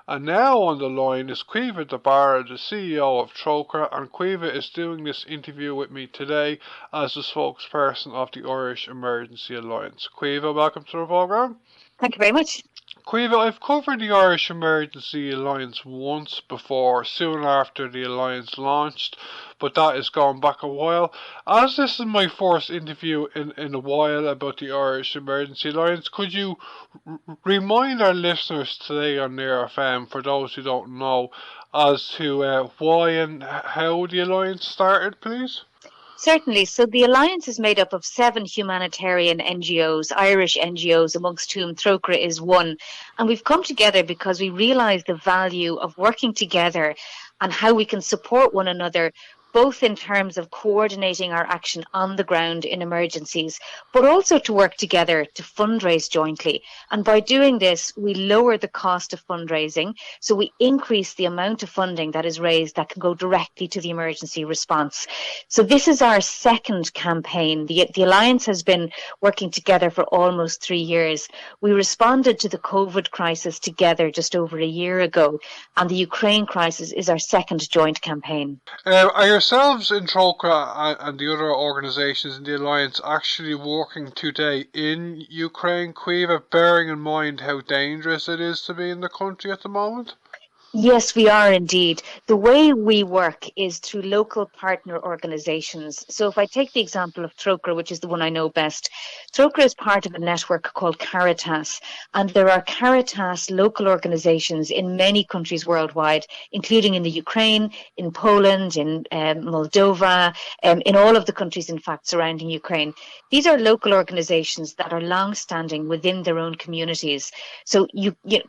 And now on the line is Caoimhe de Barra, the CEO of Trócaire, and Caoimhe is doing this interview with me today as the spokesperson of the Irish Emergency Alliance. Caoimhe, welcome to the programme. Thank you very much. Caoimhe, I've covered the Irish Emergency Alliance once before, soon after the Alliance launched, but that is gone back a while. As this is my first interview in a while about the Irish Emergency Alliance, could you remind our listeners today on Nair FM, for those who don't know, as to why and how the Alliance started, please? Certainly. So the Alliance is made up of 7 humanitarian NGOs, Irish NGOs, amongst whom Trócaire is one. And we've come together because we realise the value of working together and how we can support one another, both in terms of coordinating our action on the ground in emergencies, but also to work together to fundraise jointly. And by doing this, we lower the cost of fundraising. So we increase the amount of funding that is raised that can go directly to the emergency response. So this is our second campaign. The Alliance has been working together for almost 3 years. We responded to the COVID crisis together just over a year ago, and the Ukraine crisis is our second joint campaign. Are yourselves in Trócaire and the other organisations in the Alliance actually working today in Ukraine, Caoimhe, bearing in mind how dangerous it is to be in the country at the moment? Yes, we are indeed. The way we work is through local partner organisations. So if I take the example of Trócaire, which is the one I know best, Trócaire is part of a network called Caritas, and there are Caritas local organisations in many countries worldwide, including in the Ukraine, in Poland, in Moldova, in all of the countries, in fact, surrounding Ukraine. These are local organisations that are long-standing within their own communities. So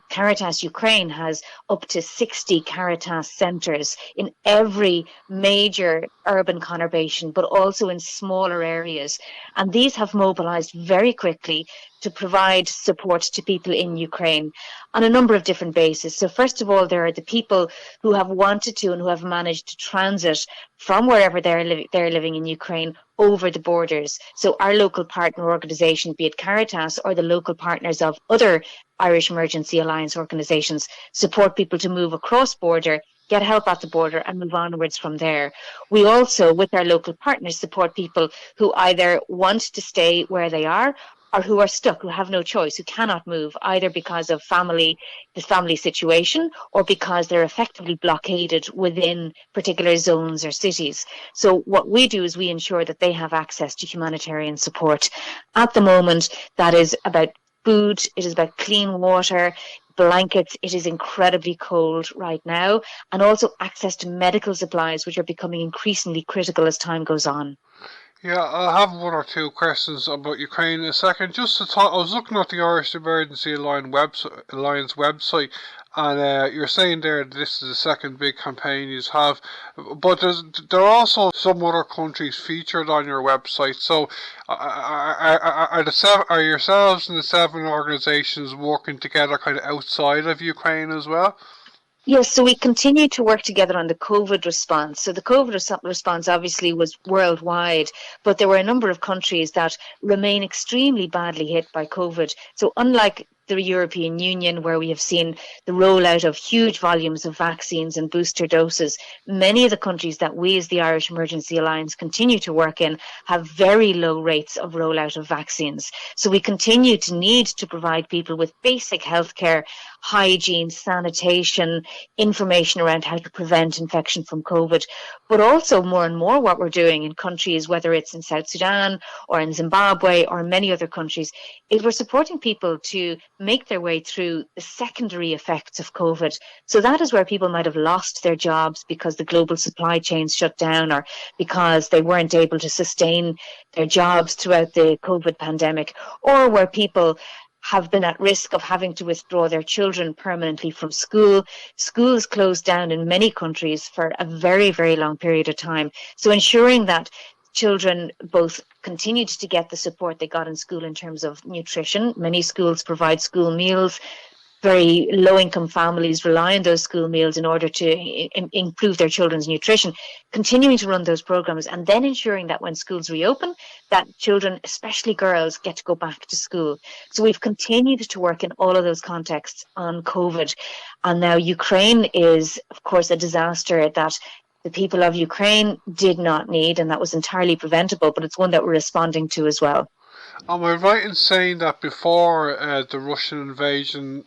Caritas Ukraine has up to 60 Caritas centres in every major urban conurbation, but also in smaller areas. And these have mobilised very quickly to provide support to people in Ukraine on a number of different bases. So first of all, there are the people who have wanted to and who have managed to transit from wherever they're living in Ukraine over the borders. So our local partner organisation, be it Caritas or the local partners of other Irish Emergency Alliance organisations, support people to move across border, get help at the border and move onwards from there. We also, with our local partners, support people who either want to stay where they are or who are stuck, who have no choice, who cannot move, either because of the family situation or because they're effectively blockaded within particular zones or cities. So what we do is we ensure that they have access to humanitarian support. At the moment, that is about food, it is about clean water, blankets. It is incredibly cold right now, and also access to medical supplies, which are becoming increasingly critical as time goes on. Yeah, I have one or two questions about Ukraine in a second. Just to talk, I was looking at the Irish Emergency Alliance website, and you're saying there that this is the second big campaign you have, but there are also some other countries featured on your website. So, are yourselves and the 7 organisations working together kind of outside of Ukraine as well? Yes, so we continue to work together on the COVID response. So the COVID response obviously was worldwide, but there were a number of countries that remain extremely badly hit by COVID. So unlike the European Union, where we have seen the rollout of huge volumes of vaccines and booster doses, many of the countries that we as the Irish Emergency Alliance continue to work in have very low rates of rollout of vaccines. So we continue to need to provide people with basic healthcare, hygiene, sanitation, information around how to prevent infection from COVID, but also more and more what we're doing in countries, whether it's in South Sudan or in Zimbabwe or many other countries, is we're supporting people to make their way through the secondary effects of COVID. So that is where people might have lost their jobs because the global supply chains shut down or because they weren't able to sustain their jobs throughout the COVID pandemic, or where people have been at risk of having to withdraw their children permanently from school. Schools closed down in many countries for a very, very long period of time. So ensuring that children both continued to get the support they got in school in terms of nutrition. Many schools provide school meals, very low-income families rely on those school meals in order to improve their children's nutrition, continuing to run those programs and then ensuring that when schools reopen, that children, especially girls, get to go back to school. So we've continued to work in all of those contexts on COVID. And now Ukraine is, of course, a disaster that the people of Ukraine did not need, and that was entirely preventable, but it's one that we're responding to as well. Am I right in saying that before the Russian invasion,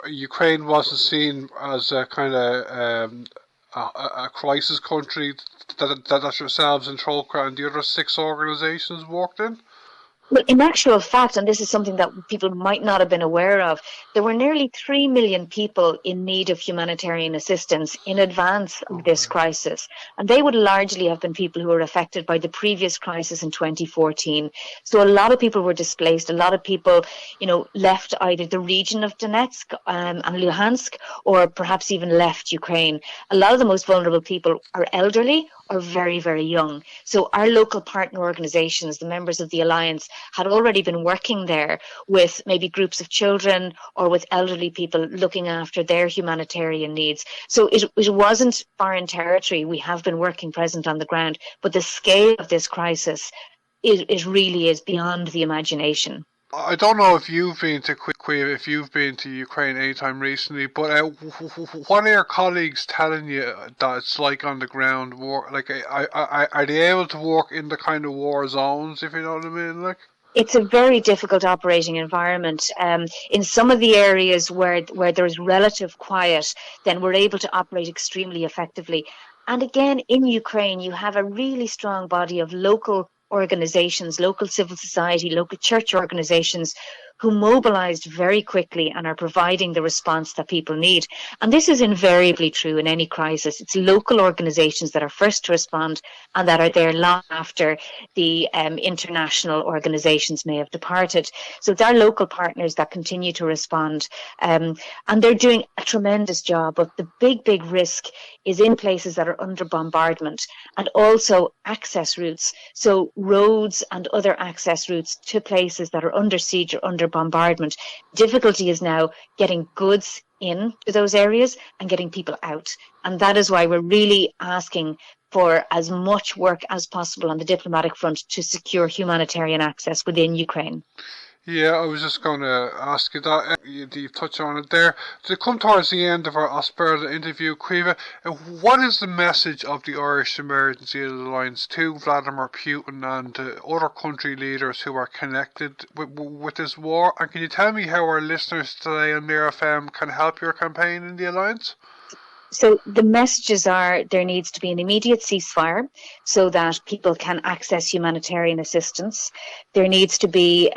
Ukraine wasn't seen as a kind of a crisis country that yourselves and Trócaire and the other 6 organisations worked in? Well, in actual fact, and this is something that people might not have been aware of, there were nearly 3 million people in need of humanitarian assistance in advance of this crisis. And they would largely have been people who were affected by the previous crisis in 2014. So a lot of people were displaced. A lot of people, left either the region of Donetsk and Luhansk, or perhaps even left Ukraine. A lot of the most vulnerable people are elderly or very, very young. So our local partner organisations, the members of the Alliance, had already been working there with maybe groups of children or with elderly people looking after their humanitarian needs. So it wasn't foreign territory. We have been working present on the ground, but the scale of this crisis, it really is beyond the imagination. I don't know if you've been to if you've been to Ukraine anytime recently, but what are your colleagues telling you that it's like on the ground? Are they able to work in the kind of war zones, if you know what I mean? It's a very difficult operating environment. In some of the areas where there's relative quiet, then we're able to operate extremely effectively. And again, in Ukraine, you have a really strong body of local organizations, local civil society, local church organizations who mobilized very quickly and are providing the response that people need. And this is invariably true in any crisis. It's local organizations that are first to respond and that are there long after the international organizations may have departed. So it's our local partners that continue to respond. And they're doing a tremendous job. But the big risk is in places that are under bombardment, and also access routes. So roads and other access routes to places that are under siege or under bombardment. Difficulty is now getting goods into those areas and getting people out. And that is why we're really asking for as much work as possible on the diplomatic front to secure humanitarian access within Ukraine. Yeah, I was just going to ask you that. You've touched on it there. To come towards the end of our Asperda interview, Caoimhe, what is the message of the Irish Emergency Alliance to Vladimir Putin and other country leaders who are connected with this war? And can you tell me how our listeners today on Near FM can help your campaign in the Alliance? So the messages are there needs to be an immediate ceasefire so that people can access humanitarian assistance. There needs to be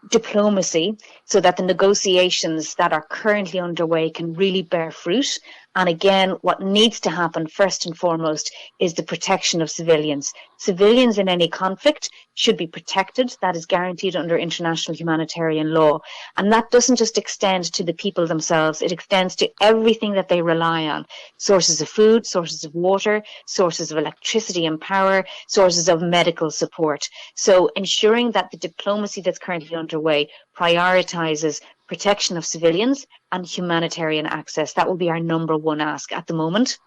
diplomacy so that the negotiations that are currently underway can really bear fruit. And again, what needs to happen first and foremost is the protection of civilians. Civilians in any conflict should be protected. That is guaranteed under international humanitarian law. And that doesn't just extend to the people themselves. It extends to everything that they rely on. Sources of food, sources of water, sources of electricity and power, sources of medical support. So ensuring that the diplomacy that's currently underway prioritizes protection of civilians and humanitarian access. That will be our number one ask at the moment.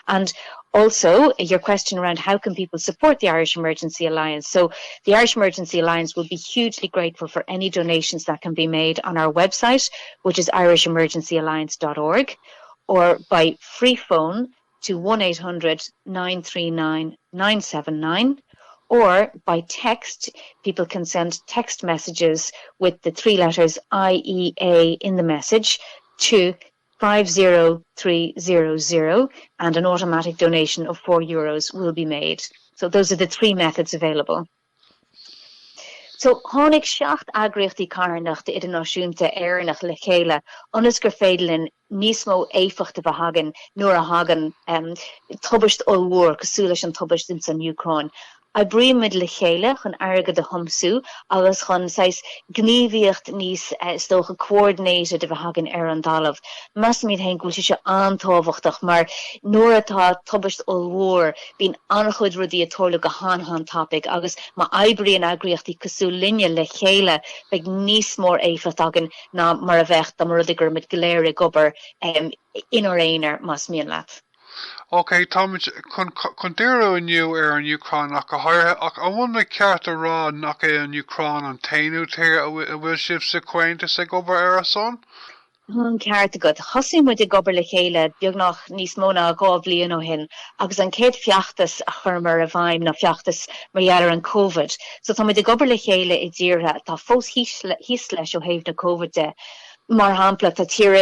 And also your question around how can people support the Irish Emergency Alliance. So the Irish Emergency Alliance will be hugely grateful for any donations that can be made on our website, which is irishemergencyalliance.org, or by free phone to 1-800-939-979. Or by text, people can send text messages with the 3 letters IEA in the message to 50300, and an automatic donation of €4 will be made. So those are the 3 methods available. So tháinig 7 eagraíochtaí carnach de idirnáisiúnta éireannach le chéile, ionas gur féidirlinn níos mó éifeachta bheith hagan nuair a hagan tubaist ó mhuir cosúil leis an tubaist in san Úcráin. a brímid le chéile chun airge de homsú agus chun sais gníomhíocht níos stocha coordinated a bheit hagan ar an dalamh. Mas míad hen gúil se antáhachtach mar nuair atá tubaist ó mhór bín anchud rudí a tóla go han topic agus má eibrí an agriochtaí cosú linne le chéile beag níos mór éifecht agan ná mar a bheith am rudigur mit goléir gobar inar éinar mas míon leat. Okay, Thomas, chun deireadh inniu ar an Úcráin ach go háirithe ach I bhain le ceart a rá nach é an Úcráin an tainú tír a bhfuil sibh sa cuainte sa gobar ar a son? Ceart go chosí mu de gobar le chéile beag nach níos móna a gá blion ó hin agus an céad fiachtas a churmar a bhaim na fiachtas marhealar an COVID. So tá mu de gobar le chéile I ddíortha tá fós hís leis ó héamh na COVID de. Mar hampla tá tíre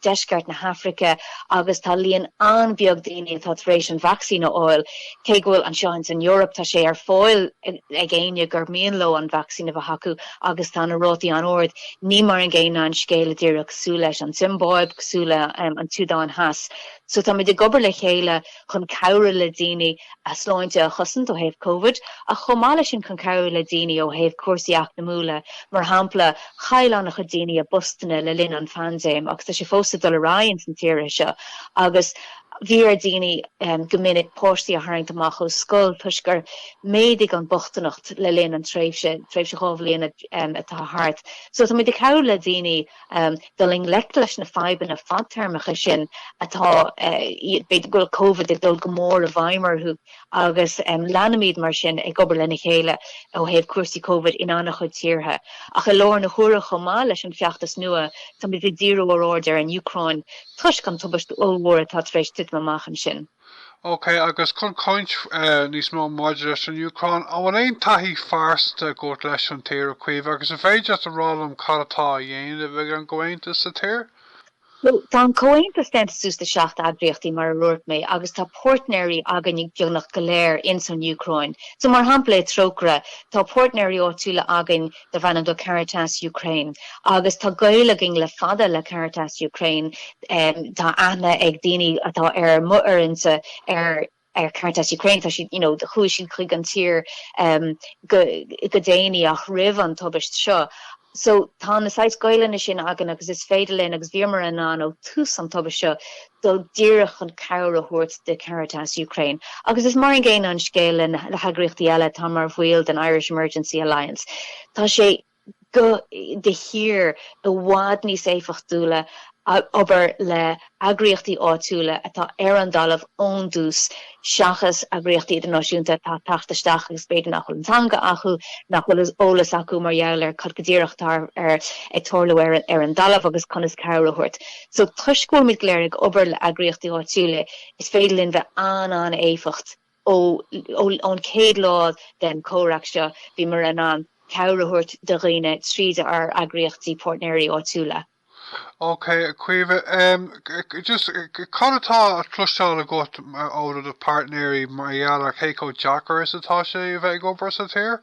deisceart na Hafrica agus tá líon an beag daoine tá rééis an vaccine oil cé gohfuil an seans in Europe tá sé ar fáil ag géine gur mion lo an vaccine bh hacu agus tá na rótaí an ord ní mar an ggéine an scéile díreach cosú leis an Zimbabwe cosú le an túdáin has. So tá de gobar le chéile chun cabhra le daoine a sláinte a chusant ó héamh COVID a chomáile sin chun cabhra le daoine ó héamh cuasaíach na múla mar hampla chailánach a daoine a Boston le linn an fanzéim agus tá sé fósta dul aráin san tíire seo agus bhíar daoine gomininic póirsaí a tharraingt amach ó scoil tuisgur médig an bochtanacht le linn an tréimhse chomhlíon atá hart. So tá de cabhra le daoine doling lect leis na feiban na fadtermacha sin atá beidir goil COVID ag dul go mór a bhaimmarthú agus leanamíd mar sin ag gobar lena chéile ó héamh cuasaí COVID in annach chud tíortha. Ach a leor na thuaire chomá leis an fiachtas nua tá de díreach order an Úcráin tuis gan tubaist ómhór atá trééis tit mamachan sin. Okay, agus chun coint níos mó máide leis an Úcráin a bhfuil éon taithí fearsta go leis an tír a cuimh agus a féidir a rálam caratá a dhéanamh bheith an gcóinte sa tír? Tá an cóinte stentas sústa seach agriochtaí mar a ruirt mé agus tá portnéirí agan ag beagnach go léir in san Úcráin. So mar hampla Trócaire tá portnéirí áitiúla agan de bhanan do Caritas Úcráin agus tá Gaeilge le fada le Caritas Úcráin tá aithne ag daoine atá ar muirinsa ar Caritas Úcráin tá si de chuaigh sin chuig an tír go déine ach rih an tubaist seo. So tá na sais Gaeilge sin agan agus is féidir linn agus bhíomar an ó tús an tubaist seo dul díreach an cabhra thuirt de Caritas Úcráin. Agus is mar an ggéine an scéile le hagriochtaí eile tá mar bhfuil den Irish Emergency Alliance. Tá sé go de hir a bhád níos éifichtúla obair le agriochtaí áitiúla atá ar an dalamh ón dús seachas agriochtaí idirnáisiúnta tá tachtaisteach agus beidir nach chuil antanga acu nach chuil is ólas acu mar dheall cad go ddíireachtar ar ag torlú ar an dalamh agus conas cabhra thuirt. So tuiscúil mit léirigh obair le agriochtaí áitiúla is féidir linn bheith an éificht ón céad lá den córaach seo bhí mar an cabhra thuirt de riine tríide ar agriochtaí portnéirí áitiúla. Okay, cuimhe, just caratá tluisteáil a got out of the partnéirí marhealar Chéco Jackar is atá sé bheith gobar sa tír?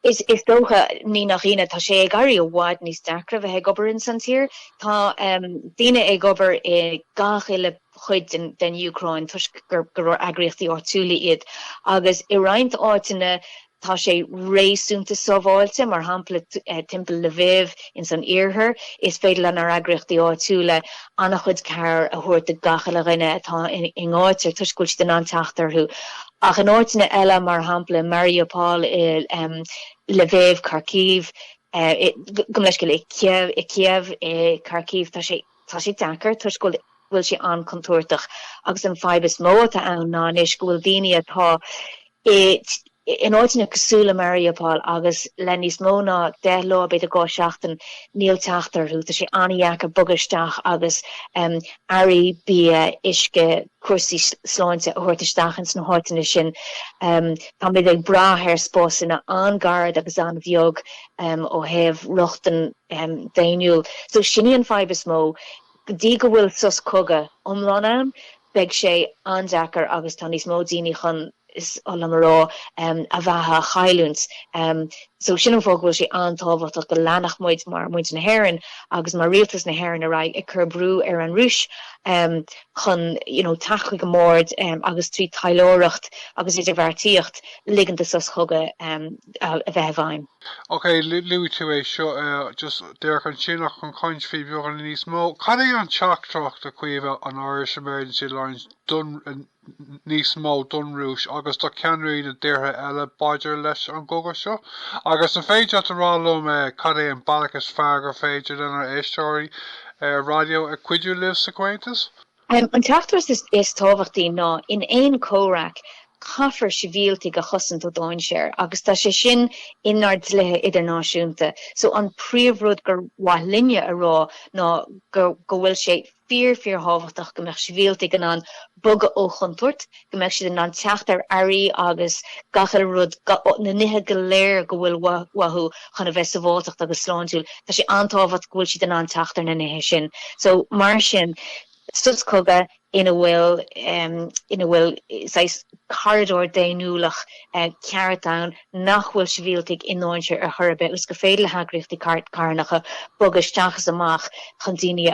Is dócha ní nach riine tá sé ag garí ó bhád níos dacra bheith ag gobar in san tír. Tá daoine ag gobar i Gaeilge chuid den Úcráin tuis gur agriochtaí áitiúla iad agus i roinnt áiteanna tá sé rééisúnta sábháilte mar hampla timpeall Lviv in san iarthar is féidir an ar agriochtaí áitiúla annach chud cearr a thuirt de Gaeilge rinne atá in áitir tuiscúilt den an teachtarthú. Ach an áitina eile mar hampla Mariupol Lviv, Kharkiv, gom leis go le Kiev, Kharkiv tá sé dachar tuiscúil bhfuil sé an contúirteach agus an fibus mó a an ná is go bhfuil daoine atá in áitina cosúla Mariupol agus lenís móna 10 lá beidir gá seachtain níl teachtarthú tá sé anaíach a bugaisteach agus airí bí isce cuasaí sláinte a thuirtaisteachans na háitina sin tá bid ag brathir spás ina angard agus an bheog ó héamh ruchtan dainiúil. So sinníon fibus mó dí go bhfuil sus coga omlánam beag sé andachar agus tá níos mó daoine chun is olamará a bheitha chailúns So sin fógil sé antáhacht go lenach muid mar muid na hairan agus mar rialtas na hairan a ra ag curbrú ar an rúis chun tachuig go mór agus trí tailóireacht agus idir bhartíocht liganta sos chuga a bheith bhaim. Okay, Louis tú é seo just deir an sinach chun coint fí beag an níos mó. Cad é an teachtracht a cuimh an Irish Emergency Alliance níos mó donrúis agus do ceanraí na deirthe eile baidir leis an goga seo. Agus an féidir at rálum cad é an balachas feargur féidir den ar éistóirí radio a cuidiú liv sa Quaintas? An teachtas is táhachttaí ná in éon córaach caafar sivíaltaí go chosint ó dáin séir, agus tá sé sin inard lethe idirnáisiúnta. So an príomhrúd gur bhaith linne a rá ná go bhfuil sé fíor hábhachtach go mbeadh sivíaltaí gan an boga ó chuntuirt, go mbeadh siad an teacht ar airí agus gachar rud na nithe go léir go bhfuil wathú chuna bheith sa bháteacht agus sláintiúil. Tá sé antáhacht go bhfuil siad an teacht ar na nithe sin. So mar sin studs coga ina bhfuil corridor déanúlach ceartán nach bhfuil sivíaltaigh ináinseir ar thurbe gus go féidir le hagraíochtaí carnacha bogus teachas amach chun daoine a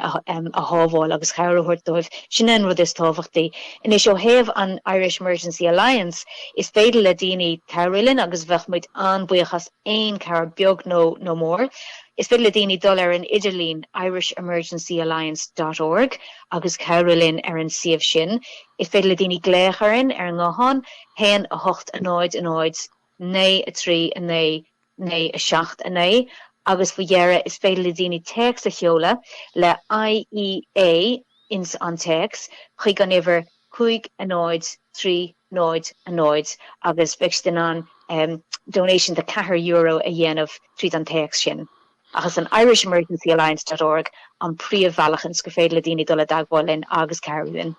hábháil agus chearúthirt dóibh sin an rud is tábhachtaí. In is seo thaobh an Irish Emergency Alliance is féidir le daoine cearilinn agus bheith muid anbuíochas aon cear beag nó mór. Is féidir le daoine dul ar an idirlín irishemergencyalliance.org agus cearilinn ar an siomh sin. Is féidir le daoine gléacharin ar an gáhan hen a 8 a 9 né a 3 a 9 né a 7 a 9 agus fahearra is féidir le daoine text a cheola le IEA ins an text chuig an iver 5 a 9 3 9 a 9 agus bheith den an donation de €4 a dhéanamh tríd an text sin. Agus an irishemergencyalliance.org an príomhhealachans go féidir le daoine dul a dagháilinn agus cearúin.